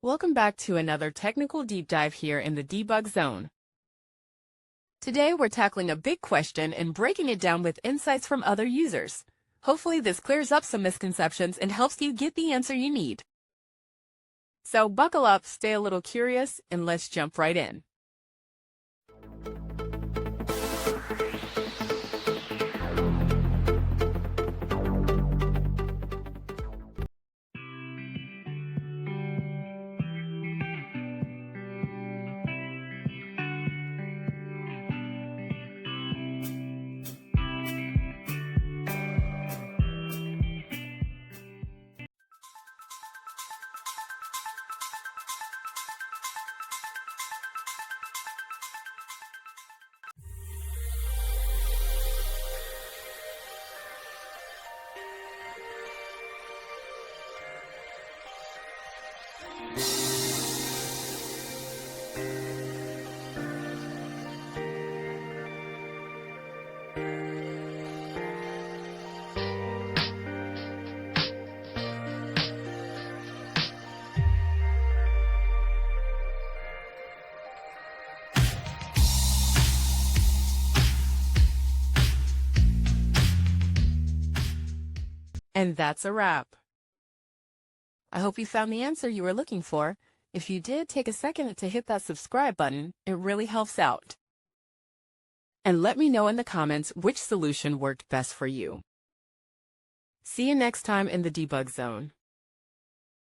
Welcome back to another technical deep dive here in the debug zone. Today we're tackling a big question and breaking it down with insights from other users. Hopefully this clears up some misconceptions and helps you get the answer you need. So buckle up, stay a little curious, and let's jump right in. And that's a wrap. I hope you found the answer you were looking for. If you did, take a second to hit that subscribe button. It really helps out. And let me know in the comments which solution worked best for you. See you next time in the debug zone.